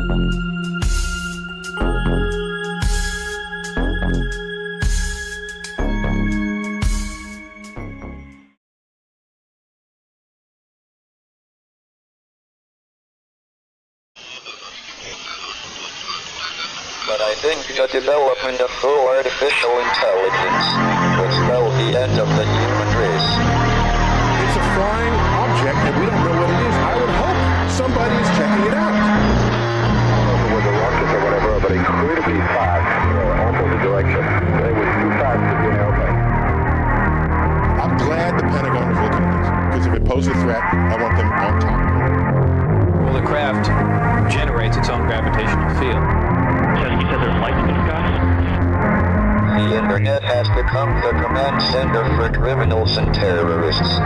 But I think the development of full artificial intelligence will spell the end of the human race. It's a flying object and we don't know what it is. I would hope somebody's checking it out. I don't know if it was a rocket or whatever, but incredibly fast, opposite direction. It was too fast to be an airplane. I'm glad the Pentagon is looking at this, because if it poses a threat, I want them on top. Well, the craft generates its own gravitational field. He said there's light in the sky? The internet has become the command center for criminals and terrorists.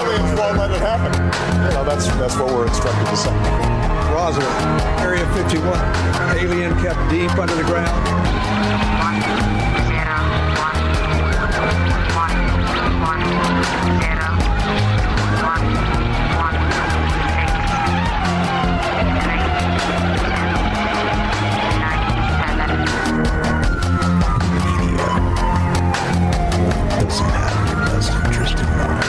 Aliens won't let it happen. You know, that's what we're instructed to say. Roger, Area 51. Alien kept deep under the ground. Doesn't have your best interest in mind.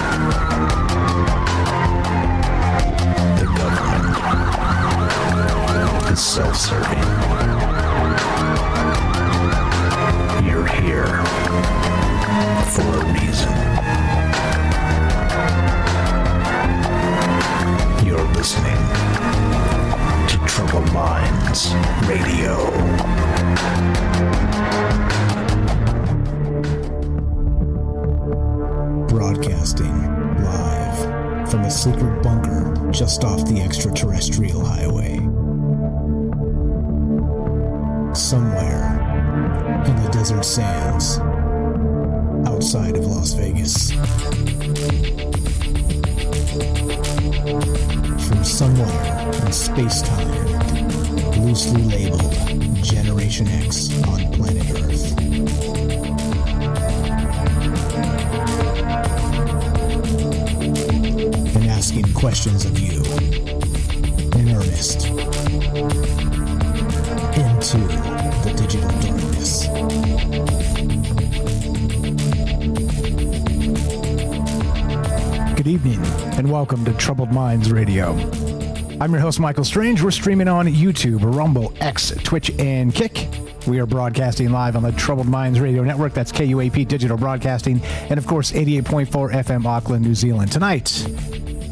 The government is self-serving. You're here for a reason. You're listening to Troubled Minds Radio. Broadcasting live from a secret bunker just off the extraterrestrial highway. Somewhere in the desert sands outside of Las Vegas. From somewhere in space-time, loosely labeled Generation X on planet Earth. And asking questions of you in earnest into the digital darkness. Good evening and welcome to Troubled Minds Radio. I'm your host, Michael Strange. We're streaming on YouTube, Rumble, X, Twitch, and Kick. We are broadcasting live on the Troubled Minds Radio Network. That's KUAP Digital Broadcasting. And of course, 88.4 FM Auckland, New Zealand. Tonight,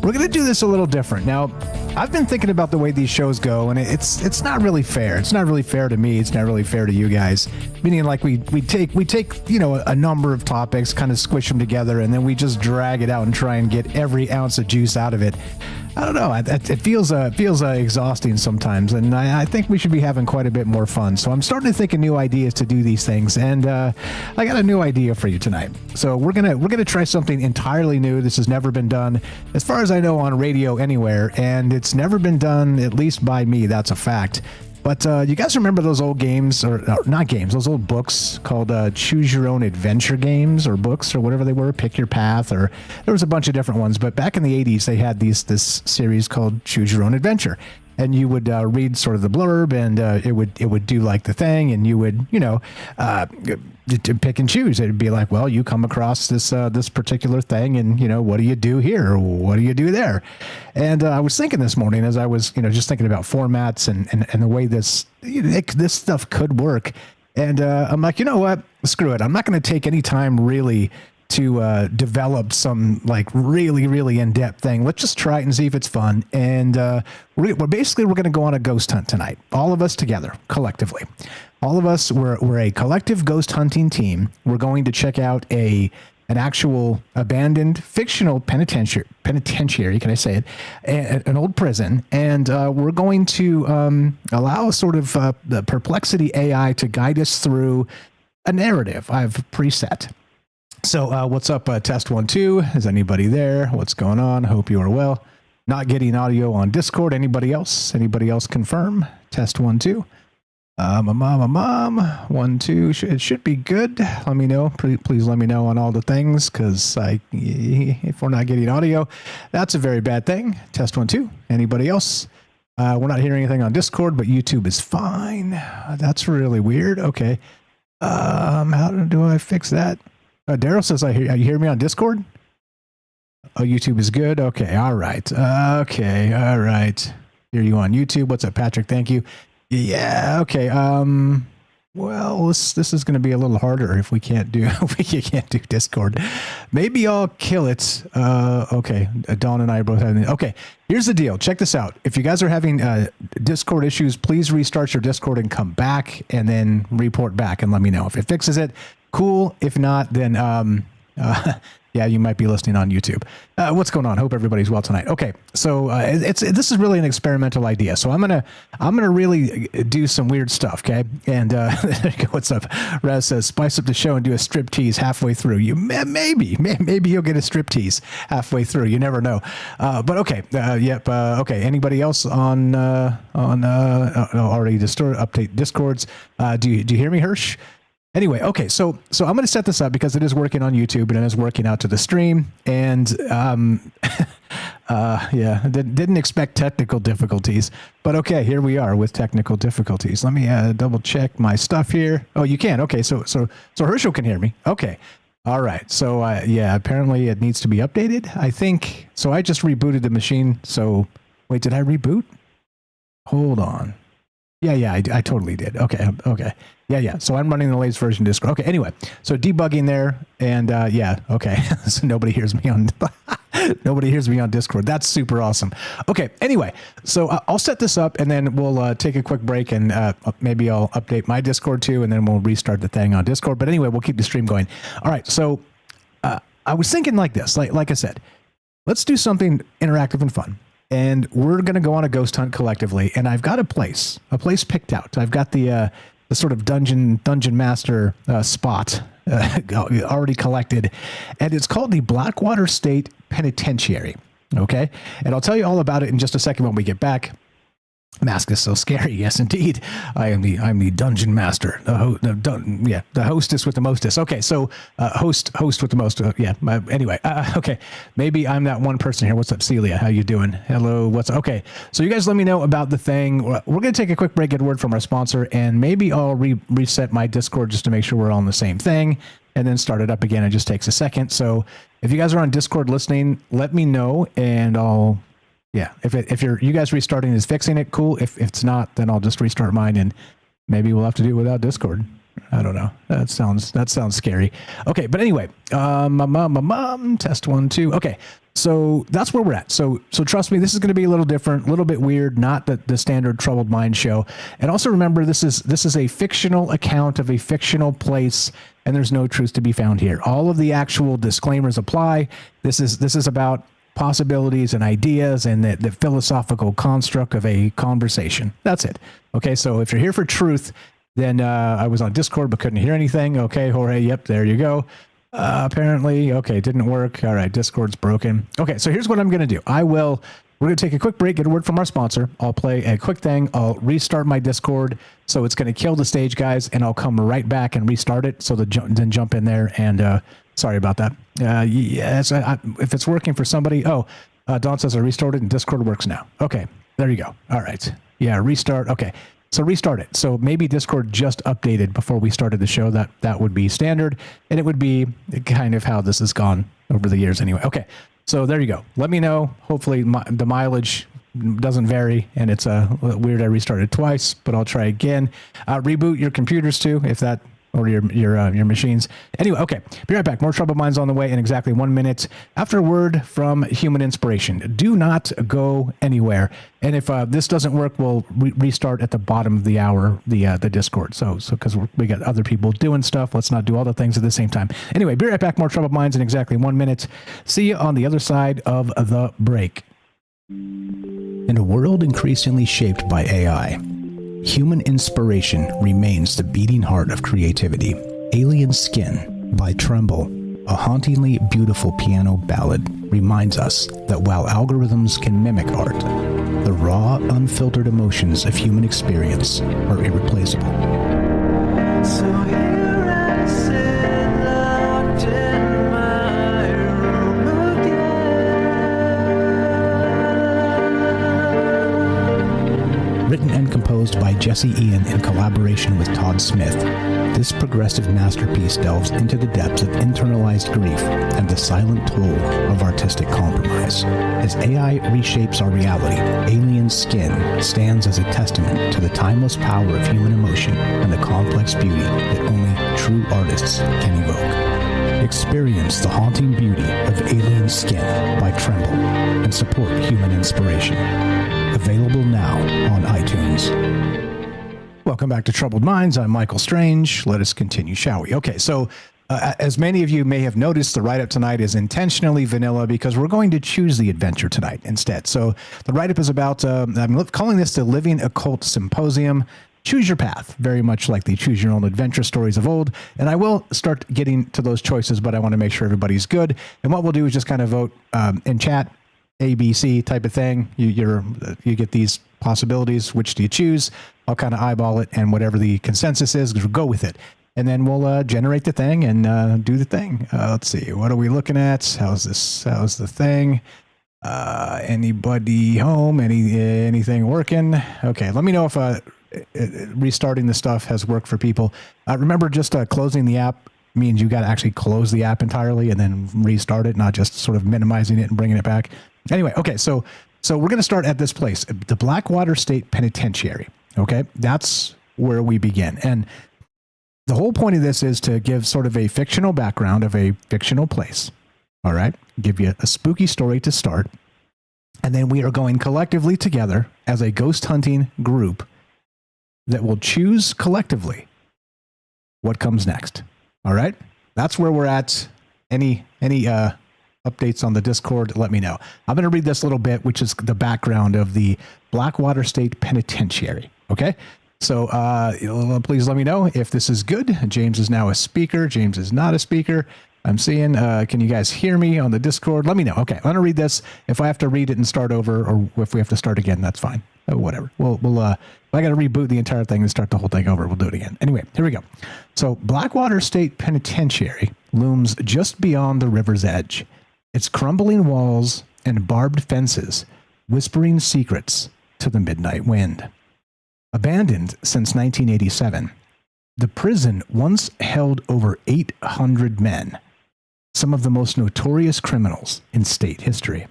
we're going to do this a little different. Now, I've been thinking about the way these shows go, and it's not really fair. It's not really fair to me. It's not really fair to you guys. Meaning, like we take a number of topics, kind of squish them together, and then we just drag it out and try and get every ounce of juice out of it. I don't know. It feels exhausting sometimes, and I think we should be having quite a bit more fun. So I'm starting to think of new ideas to do these things, and I got a new idea for you tonight. So we're gonna try something entirely new. This has never been done, as far as I know, on radio anywhere, and it's never been done, at least by me. That's a fact. But you guys remember those old games, or not games, those old books called Choose Your Own Adventure games, or books, or whatever they were, Pick Your Path, or there was a bunch of different ones. But back in the 80s, they had this series called Choose Your Own Adventure. And you would read sort of the blurb, and it would do like the thing, and you would, to pick and choose. It'd be like, well, you come across this particular thing, and what do you do here, or what do you do there? And I was thinking this morning, as I was just thinking about formats and the way this stuff could work, and I'm like, you know what, screw it, I'm not going to take any time really to develop some like really, really in-depth thing. Let's just try it and see if it's fun. And we're going to go on a ghost hunt tonight. All of us together, collectively. All of us, we're a collective ghost hunting team. We're going to check out an actual abandoned fictional penitentiary, can I say it? An old prison. And we're going to allow sort of the Perplexity AI to guide us through a narrative I've preset. So what's up, test 1 2? Is anybody there? What's going on? Hope you are well. Not getting audio on Discord. Anybody else confirm? Test 1 2. Mom. 1, 2. It should be good. Let me know. Please let me know on all the things, because if we're not getting audio, that's a very bad thing. Test 1, 2. Anybody else? We're not hearing anything on Discord, but YouTube is fine. That's really weird. Okay. How do I fix that? Daryl says you hear me on Discord? Oh, YouTube is good. Okay. All right. Okay. All right. Hear you on YouTube. What's up, Patrick? Thank you. Yeah. Okay. Well, this is going to be a little harder if we can't do Discord. Maybe I'll kill it. Okay. Dawn and I are both having. Okay. Here's the deal. Check this out. If you guys are having Discord issues, please restart your Discord and come back, and then report back and let me know if it fixes it. Cool. If not, then yeah, you might be listening on YouTube. What's going on? Hope everybody's well tonight. Okay, so this is really an experimental idea. So I'm gonna really do some weird stuff. Okay, and what's up? Raz says spice up the show and do a strip tease halfway through. Maybe you'll get a strip tease halfway through. You never know. But okay, yep. Okay. Anybody else on already update Discords? Do you hear me, Hirsch? Anyway, okay, so I'm going to set this up because it is working on YouTube and it is working out to the stream, and yeah, didn't expect technical difficulties, but okay, here we are with technical difficulties. Let me double check my stuff here. Oh, you can. Okay, so Herschel can hear me. Okay, all right. So yeah, apparently it needs to be updated, I think. So I just rebooted the machine. So wait, did I reboot? Hold on. Yeah, I totally did. Okay. Yeah. So I'm running the latest version of Discord. Okay, anyway, so debugging there, and yeah, okay. So nobody hears me on Discord. That's super awesome. Okay, anyway, so I'll set this up, and then we'll take a quick break, and maybe I'll update my Discord too, and then we'll restart the thing on Discord. But anyway, we'll keep the stream going. All right, so I was thinking like this, like I said, let's do something interactive and fun. And we're going to go on a ghost hunt collectively. And I've got a place picked out. I've got the sort of dungeon master spot already collected. And it's called the Blackwater State Penitentiary. Okay. And I'll tell you all about it in just a second when we get back. Mask is so scary. Yes, indeed. I'm the dungeon master. The hostess with the mostest. Okay, so host with the most. Yeah. Anyway. Okay. Maybe I'm that one person here. What's up, Celia? How you doing? Hello. What's okay? So you guys let me know about the thing. We're gonna take a quick break. Get a word from our sponsor, and maybe I'll reset my Discord just to make sure we're all on the same thing, and then start it up again. It just takes a second. So if you guys are on Discord listening, let me know, and I'll. Yeah, if you guys restarting is fixing it, cool. If it's not, then I'll just restart mine, and maybe we'll have to do it without Discord. I don't know. That sounds scary. Okay, but anyway, test 1, 2. Okay, so that's where we're at. So trust me, this is going to be a little different, a little bit weird, not the standard Troubled Mind show. And also remember, this is a fictional account of a fictional place, and there's no truth to be found here. All of the actual disclaimers apply. This is about possibilities and ideas and the philosophical construct of a conversation. That's it. Okay, so if you're here for truth, then I was on Discord but couldn't hear anything. Okay, Jorge, yep, there you go. Apparently, okay, it didn't work. All right, Discord's broken. Okay, so here's what I'm going to do. We're going to take a quick break, get a word from our sponsor. I'll play a quick thing. I'll restart my Discord, so it's going to kill the stage, guys, and I'll come right back and restart it, so then jump in there, and sorry about that. Yes, if it's working for somebody. Oh, Don says I restarted, and Discord works now. Okay, there you go. All right. Yeah, restart. Okay, so restart it. So maybe Discord just updated before we started the show. That would be standard, and it would be kind of how this has gone over the years anyway. Okay. So there you go. Let me know. Hopefully the mileage doesn't vary, and it's weird I restarted twice, but I'll try again. Reboot your computers too, if that, or your machines. Anyway, okay. Be right back. More Troubled Minds on the way in exactly 1 minute after a word from Human Inspiration. Do not go anywhere. And if this doesn't work, we'll restart at the bottom of the hour, the Discord. So because we got other people doing stuff, let's not do all the things at the same time. Anyway, be right back. More Troubled Minds in exactly 1 minute. See you on the other side of the break. In a world increasingly shaped by AI, Human Inspiration remains the beating heart of creativity. Alien Skin by Tremble, a hauntingly beautiful piano ballad, reminds us that while algorithms can mimic art, the the raw, unfiltered emotions of human experience are irreplaceable. So here I sit, locked in my room again. Written and composed by Jesse Ian in collaboration with Todd Smith, this progressive masterpiece delves into the depths of internalized grief and the silent toll of artistic compromise. As AI reshapes our reality, Alien Skin stands as a testament to the timeless power of human emotion and the complex beauty that only true artists can evoke. Experience the haunting beauty of Alien Skin by Tremble and support human inspiration. Available now on iTunes. Welcome back to Troubled Minds. I'm Michael Strange. Let us continue, shall we? Okay, so as many of you may have noticed, the write-up tonight is intentionally vanilla because we're going to choose the adventure tonight instead. So the write-up is about, I'm calling this the Living Occult Symposium. Choose your path, very much like the choose your own adventure stories of old. And I will start getting to those choices, but I want to make sure everybody's good. And what we'll do is just kind of vote in chat, A, B, C type of thing. You get these possibilities. Which do you choose? I'll kind of eyeball it, and whatever the consensus is, we'll go with it. And then we'll generate the thing and do the thing. Let's see. What are we looking at? How's this? How's the thing? Anybody home? Anything working? Okay. Let me know if restarting the stuff has worked for people. Remember, just closing the app means you got to actually close the app entirely and then restart it, not just sort of minimizing it and bringing it back. Anyway, okay. So we're going to start at this place, the Blackwater State Penitentiary. Okay, that's where we begin. And the whole point of this is to give sort of a fictional background of a fictional place. All right, give you a spooky story to start. And then we are going collectively together as a ghost hunting group that will choose collectively what comes next. All right, that's where we're at. Any updates on the Discord, let me know. I'm going to read this little bit, which is the background of the Blackwater State Penitentiary. Okay, so please let me know if this is good. James is now a speaker. James is not a speaker. I'm seeing, can you guys hear me on the Discord? Let me know. Okay, I'm going to read this. If I have to read it and start over, or if we have to start again, that's fine. Whatever. We'll if I got to reboot the entire thing and start the whole thing over, we'll do it again. Anyway, here we go. So Blackwater State Penitentiary looms just beyond the river's edge. Its crumbling walls and barbed fences whispering secrets to the midnight wind. Abandoned since 1987, the prison once held over 800 men, some of the most notorious criminals in state history.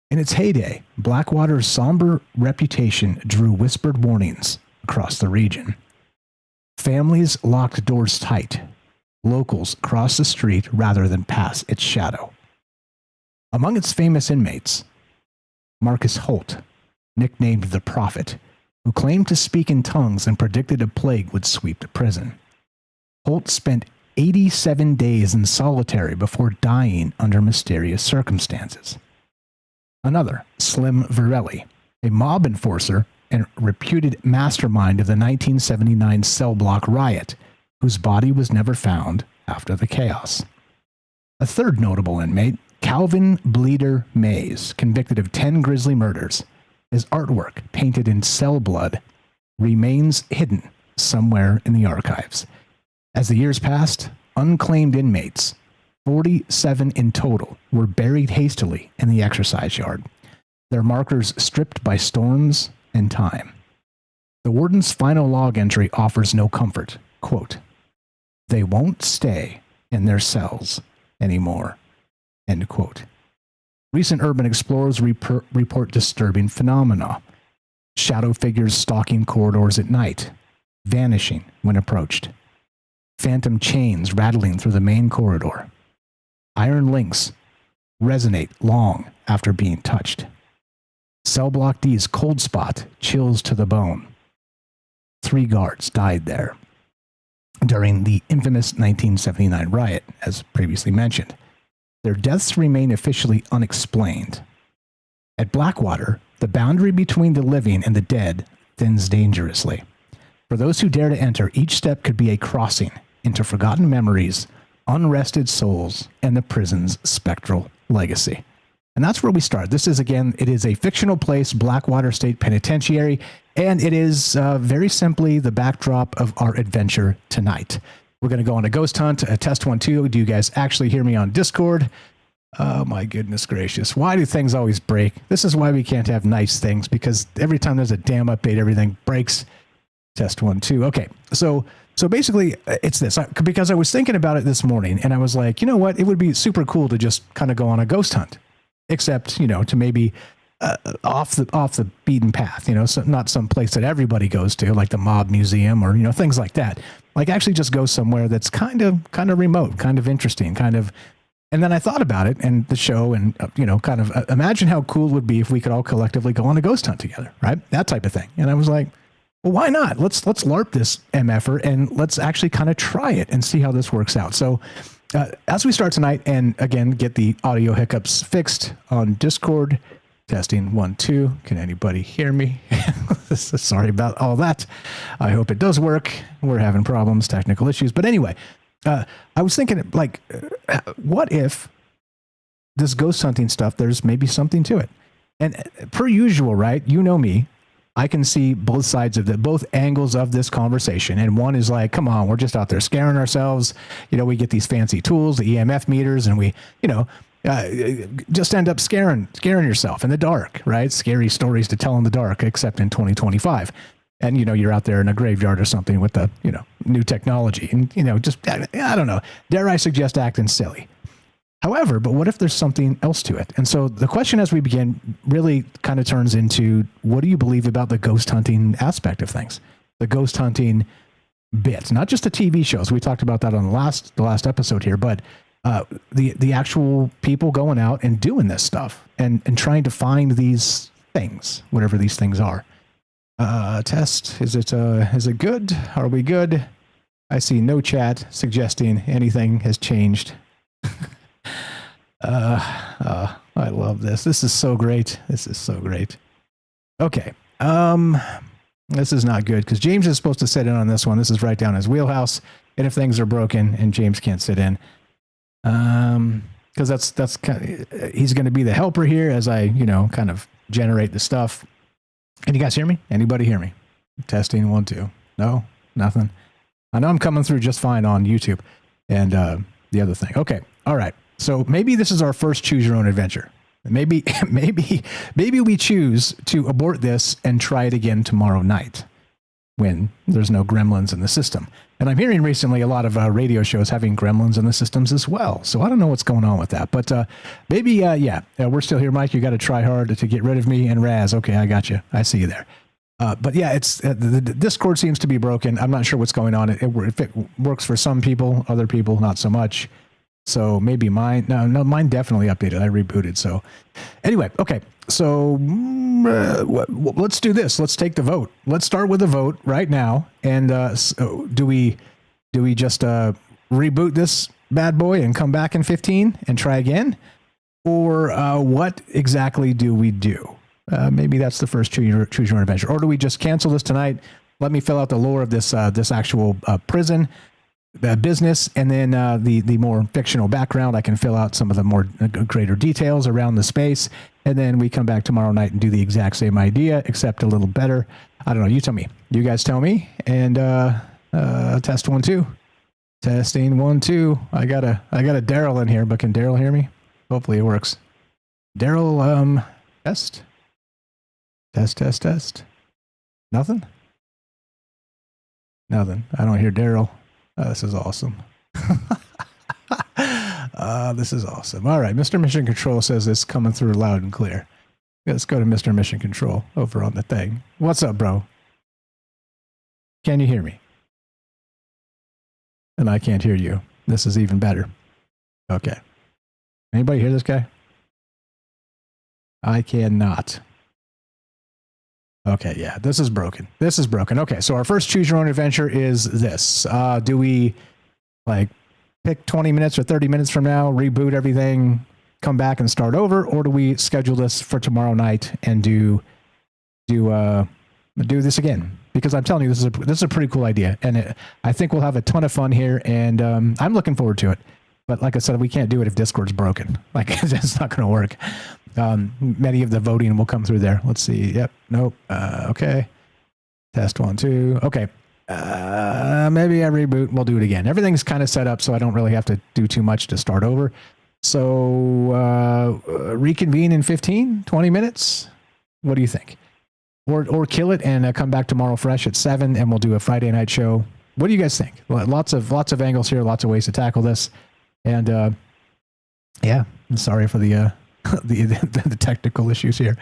In its heyday, Blackwater's somber reputation drew whispered warnings across the region. Families locked doors tight. Locals crossed the street rather than pass its shadow. Among its famous inmates, Marcus Holt, nicknamed the Prophet, who claimed to speak in tongues and predicted a plague would sweep the prison. Holt spent 87 days in solitary before dying under mysterious circumstances. Another, Slim Varelli, a mob enforcer and reputed mastermind of the 1979 cell block riot, whose body was never found after the chaos. A third notable inmate, Calvin Bleeder Mays, convicted of 10 grisly murders. His artwork, painted in cell blood, remains hidden somewhere in the archives. As the years passed, unclaimed inmates, 47 in total, were buried hastily in the exercise yard, their markers stripped by storms and time. The warden's final log entry offers no comfort. Quote, "They won't stay in their cells anymore." End quote. Recent urban explorers report disturbing phenomena. Shadow figures stalking corridors at night, vanishing when approached. Phantom chains rattling through the main corridor. Iron links resonate long after being touched. Cell Block D's cold spot chills to the bone. 3 guards died there during the infamous 1979 riot, as previously mentioned. Their deaths remain officially unexplained. At Blackwater, the boundary between the living and the dead thins dangerously. For those who dare to enter, each step could be a crossing into forgotten memories, unrested souls, and the prison's spectral legacy. And that's where we start. This is, again, it is a fictional place, Blackwater State Penitentiary, and it is very simply the backdrop of our adventure tonight. We're going to go on a ghost hunt, a test 1, 2. Do you guys actually hear me on Discord? Oh, my goodness gracious. Why do things always break? This is why we can't have nice things, because every time there's a damn update, everything breaks. Test 1, 2. Okay, so basically, it's this. Because I was thinking about it this morning, and I was like, you know what? It would be super cool to just kind of go on a ghost hunt. Except, you know, to maybe off the beaten path, you know, so not some place that everybody goes to, like the Mob Museum or, you know, things like that. Like actually just go somewhere that's kind of remote, kind of interesting, kind of. And then I thought about it and the show and, you know, kind of imagine how cool it would be if we could all collectively go on a ghost hunt together, right? That type of thing. And I was like, well, why not? Let's LARP this MFer and let's actually kind of try it and see how this works out. So as we start tonight, and again, get the audio hiccups fixed on Discord, testing 1, 2. Can anybody hear me? Sorry about all that. I hope it does work. We're having problems, technical issues. But anyway, I was thinking, like, what if this ghost hunting stuff, there's maybe something to it? And per usual, right? You know me. I can see both sides of both angles of this conversation. And one is like, come on, we're just out there scaring ourselves. You know, we get these fancy tools, the EMF meters, and we, you know, just end up scaring yourself in the dark, right? Scary stories to tell in the dark, except in 2025. And, you know, you're out there in a graveyard or something with the, you know, new technology and, you know, just, I don't know, dare I suggest acting silly. However, but what if there's something else to it? And so the question as we begin really kind of turns into, what do you believe about the ghost hunting aspect of things? The ghost hunting bit, not just the TV shows. We talked about that on the last episode here, but the actual people going out and doing this stuff and trying to find these things, whatever these things are. Test, is it good? Are we good? I see no chat suggesting anything has changed. I love this. This is so great. Okay. This is not good because James is supposed to sit in on this one. This is right down his wheelhouse. And if things are broken and James can't sit in, because that's kind of, he's going to be the helper here as I, you know, kind of generate the stuff. Can you guys hear me? Anybody hear me? Testing 1, 2. No, nothing. I know I'm coming through just fine on YouTube and the other thing. Okay. All right. So maybe this is our first choose your own adventure. Maybe we choose to abort this and try it again tomorrow night when there's no gremlins in the system. And I'm hearing recently a lot of radio shows having gremlins in the systems as well. So I don't know what's going on with that. But maybe, we're still here, Mike. You got to try hard to get rid of me. And Raz, okay, I got you. I see you there. But yeah, it's the Discord seems to be broken. I'm not sure what's going on. If it works for some people, other people, not so much. So maybe mine mine definitely updated. I rebooted. So anyway, okay. So let's do this. Let's take the vote. Let's start with the vote right now. And so do we just reboot this bad boy and come back in 15 and try again? Or what exactly do we do? Maybe that's the first choose your own adventure. Or do we just cancel this tonight? Let me fill out the lore of this actual prison business, and then the more fictional background. I can fill out some of the more greater details around the space, and then we come back tomorrow night and do the exact same idea, except a little better. I don't know. You tell me. You guys tell me. And test 1, 2. Testing 1, 2. I got a Daryl in here, but can Daryl hear me? Hopefully it works. Daryl, test. Nothing. I don't hear Daryl. This is awesome. This is awesome. All right. Mr. Mission Control says it's coming through loud and clear. Let's go to Mr. Mission Control over on the thing. What's up, bro? Can you hear me? And I can't hear you. This is even better. Okay. Anybody hear this guy? I cannot. Okay, yeah, this is broken. Okay, so our first choose your own adventure is this. Do we like pick 20 minutes or 30 minutes from now, reboot everything, come back and start over, or do we schedule this for tomorrow night and do this again? Because I'm telling you, this is a pretty cool idea, and I think we'll have a ton of fun here, and I'm looking forward to it. But like I said, we can't do it if Discord's broken. Like, it's not going to work. Many of the voting will come through there. Let's see. Yep. Nope. Okay. Test 1, 2. Okay. Maybe I reboot. We'll do it again. Everything's kind of set up, so I don't really have to do too much to start over. So reconvene in 15, 20 minutes. What do you think? Or kill it and come back tomorrow fresh at 7, and we'll do a Friday night show. What do you guys think? Lots of angles here, lots of ways to tackle this, and yeah, I'm sorry for the technical issues here.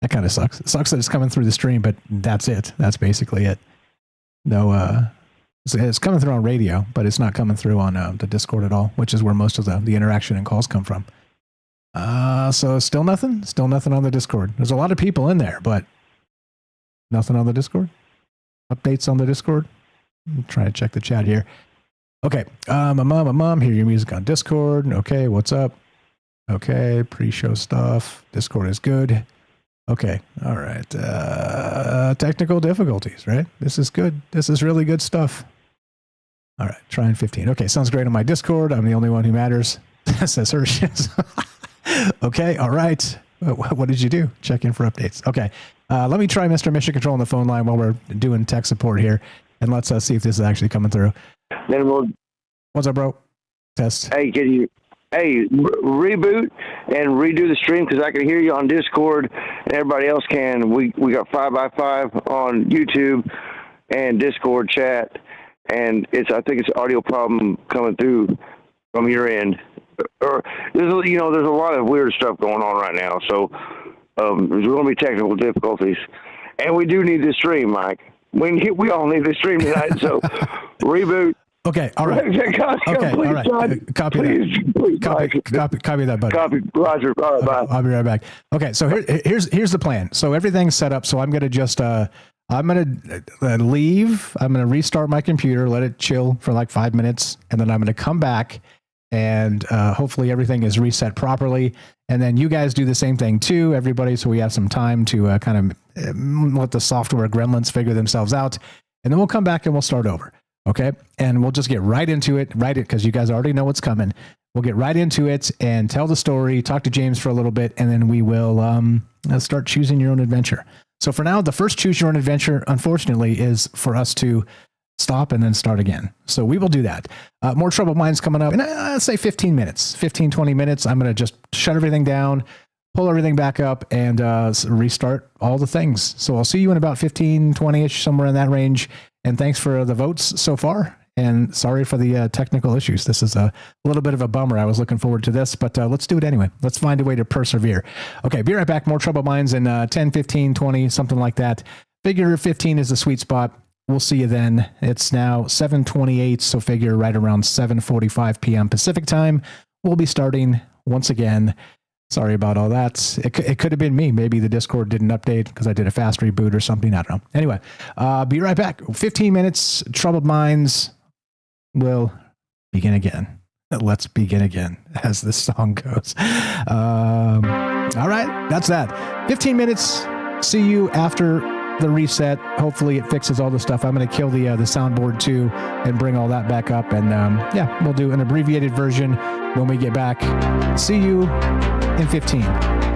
That kind of sucks. It sucks that it's coming through the stream, but that's it. That's basically it. No, it's coming through on radio, but it's not coming through on the Discord at all, which is where most of the interaction and calls come from. So still nothing on the Discord. There's a lot of people in there, but nothing on the Discord. Updates on the Discord. I'm trying to check the chat here. Okay. Mom, hear your music on Discord. Okay. What's up? Okay. Pre-show stuff. Discord is good. Okay. All right. Technical difficulties, right? This is good. This is really good stuff. All right. Trying 15. Okay. Sounds great on my Discord. I'm the only one who matters. Says Hershey's. Okay. All right. What did you do? Check in for updates. Okay. Let me try Mr. Mission Control on the phone line while we're doing tech support here. And let's see if this is actually coming through. Then we'll. What's up, bro? Test. Hey, reboot and redo the stream because I can hear you on Discord and everybody else can. We got 5x5 on YouTube and Discord chat, and I think it's an audio problem coming through from your end. Or there's a lot of weird stuff going on right now, so there's going to be technical difficulties, and we do need this stream, Mike. We all need this stream tonight, so reboot. Okay, all right. Okay, all right. Copy that, buddy. Copy, Roger. All right, bye. I'll be right back. Okay, so here's the plan. So everything's set up. So I'm gonna just I'm gonna leave. I'm gonna restart my computer, let it chill for like 5 minutes, and then I'm gonna come back, and hopefully everything is reset properly. And then you guys do the same thing too, everybody. So we have some time to kind of let the software gremlins figure themselves out, and then we'll come back and we'll start over. Okay. And we'll just get right into it, because you guys already know what's coming. We'll get right into it and tell the story, talk to James for a little bit, and then we will start choosing your own adventure. So for now, the first choose your own adventure, unfortunately, is for us to stop and then start again. So we will do that. More Troubled Minds coming up in, let's say 15 minutes, 15, 20 minutes. I'm going to just shut everything down, pull everything back up, and restart all the things. So I'll see you in about 15, 20-ish, somewhere in that range. And thanks for the votes so far. And sorry for the technical issues. This is a little bit of a bummer. I was looking forward to this, but let's do it anyway. Let's find a way to persevere. Okay, be right back. More Troubled Minds in 10, 15, 20, something like that. Figure 15 is the sweet spot. We'll see you then. It's now 7:28, so figure right around 7:45 p.m. Pacific time. We'll be starting once again. Sorry about all that. It could have been me. Maybe the Discord didn't update because I did a fast reboot or something. I don't know. Anyway, be right back. 15 minutes. Troubled Minds will begin again. Let's begin again, as the song goes. All right. That's that. 15 minutes. See you after the reset. Hopefully it fixes all the stuff. I'm going to kill the soundboard too and bring all that back up. And yeah, we'll do an abbreviated version when we get back. See you in 15.